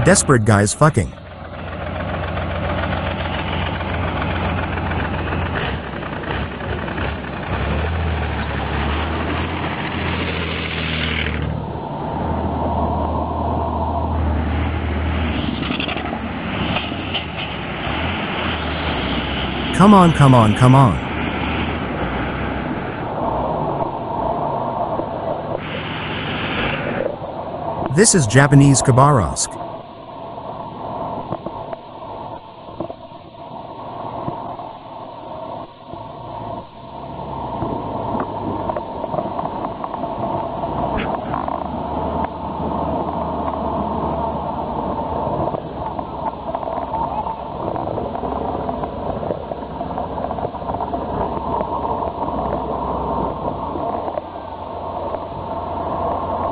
Desperate guys fucking. Come on, come on, come on. This is Japanese Khabarovsk.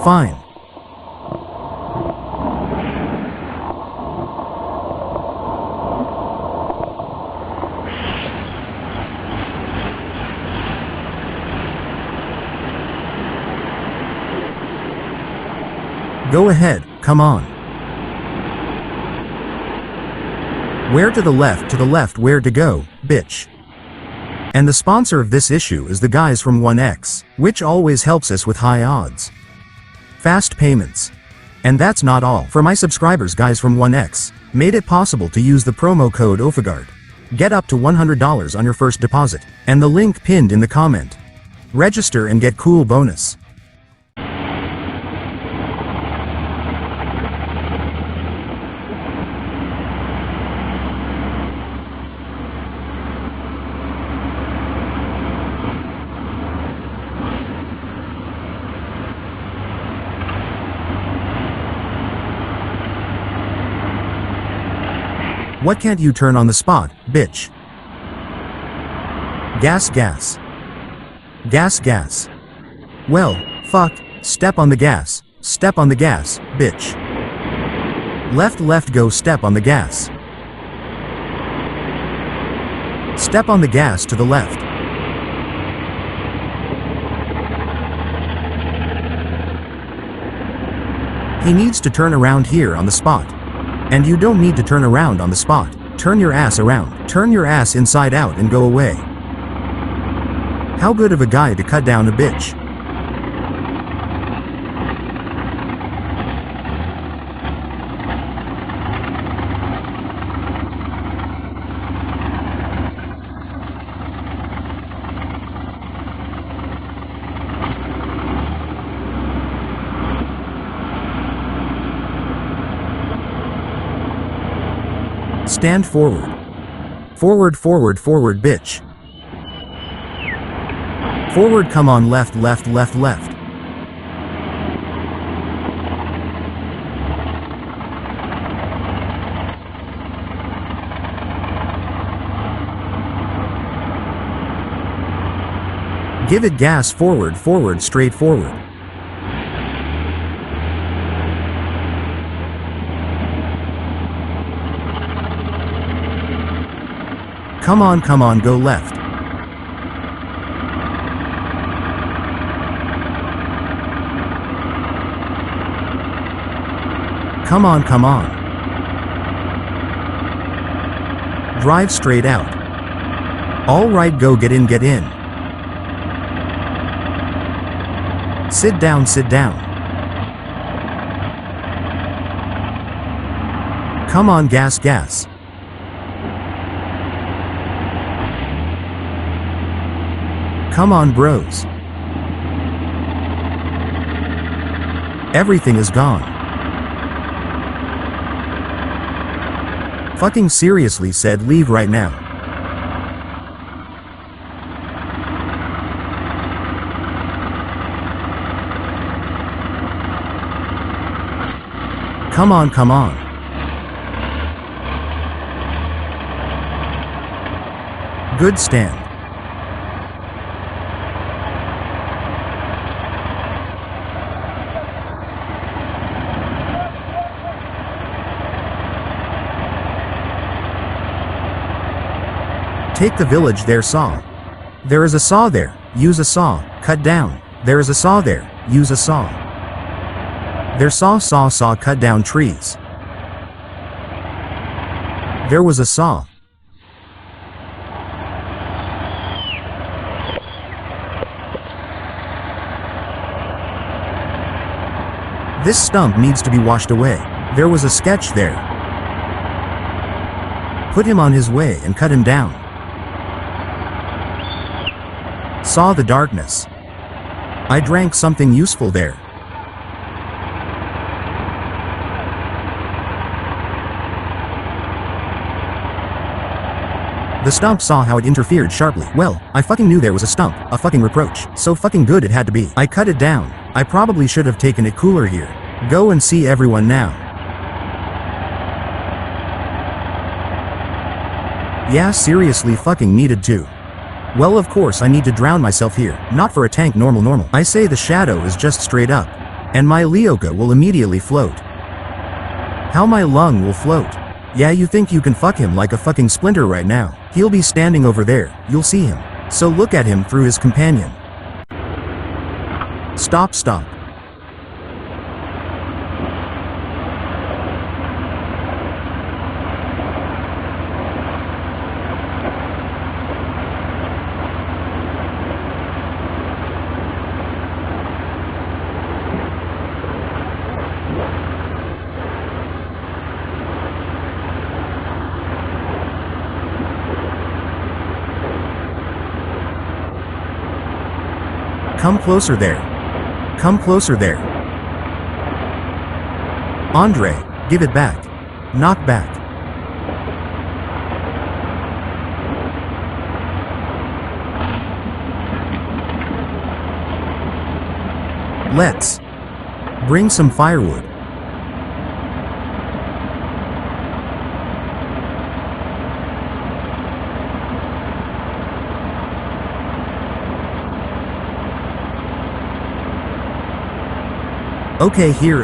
Fine. Go ahead, come on. Where to the left, where to go, bitch. And the sponsor of this issue is the guys from 1X, which always helps us with high odds. Fast payments. And that's not all. For my subscribers, guys from 1X made it possible to use the promo code OFAGUARD. Get up to $100 on your first deposit, and the link pinned in the comment. Register and get cool bonus. What can't you turn on the spot, bitch? Gas, gas. Gas, gas. Well, fuck, step on the gas, bitch. Left, left, go, step on the gas. Step on the gas to the left. He needs to turn around here on the spot. And you don't need to turn around on the spot. Turn your ass around. Turn your ass inside out and go away. How good of a guy to cut down a bitch. Stand forward. Forward, forward, forward, bitch. Forward, come on, left, left, left, left. Give it gas, forward, forward, straight forward. Come on, go left. Come on. Drive straight out. All right, go, get in, get in. Sit down, sit down. Come on, gas, gas. Come on, bros. Everything is gone. Fucking seriously, said leave right now. Come on. Good stand. Take the village there, saw. There is a saw there, use a saw, cut down. There is a saw there, use a saw. There saw, cut down trees. There was a saw. This stump needs to be washed away. There was a sketch there. Put him on his way and cut him down. Saw the darkness. I drank something useful there. The stump saw how it interfered sharply. Well, I fucking knew there was a stump, a fucking reproach. So fucking good it had to be. I cut it down. I probably should have taken it cooler here. Go and see everyone now. Yeah, seriously fucking needed to. Well, of course I need to drown myself here. Not for a tank normal. I say the shadow is just straight up. And my Leoka will immediately float. How my lung will float. Yeah, you think you can fuck him like a fucking splinter right now. He'll be standing over there. You'll see him. So look at him through his companion. Stop. Come closer there. Come closer there. Andre, give it back. Knock back. Let's bring some firewood. Okay here.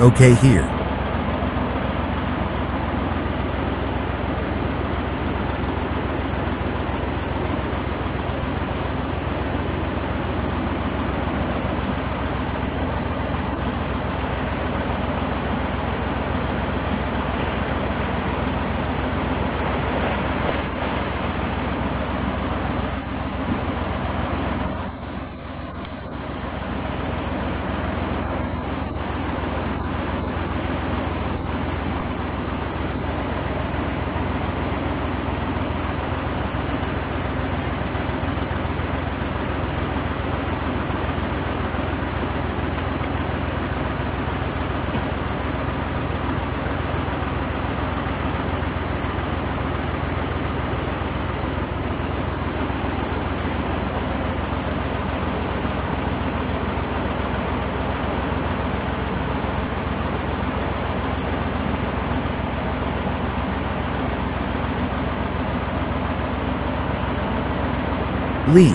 Leave.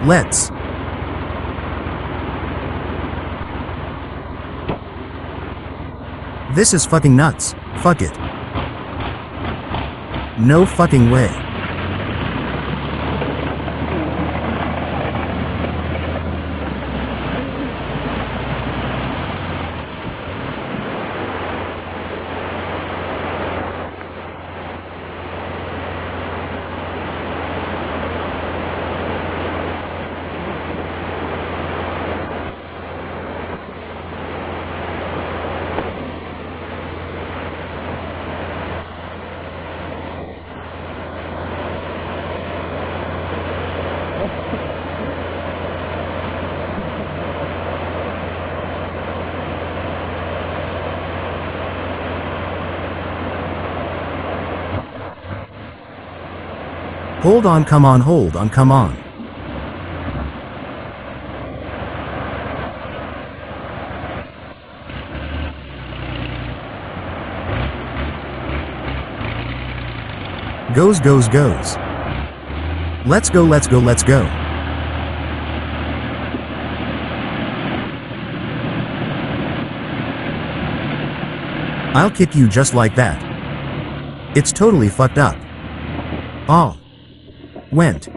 Let's. This is fucking nuts. Fuck it. No fucking way. Hold on, come on, hold on, come on. Goes. Let's go. I'll kick you just like that. It's totally fucked up. Oh. Went.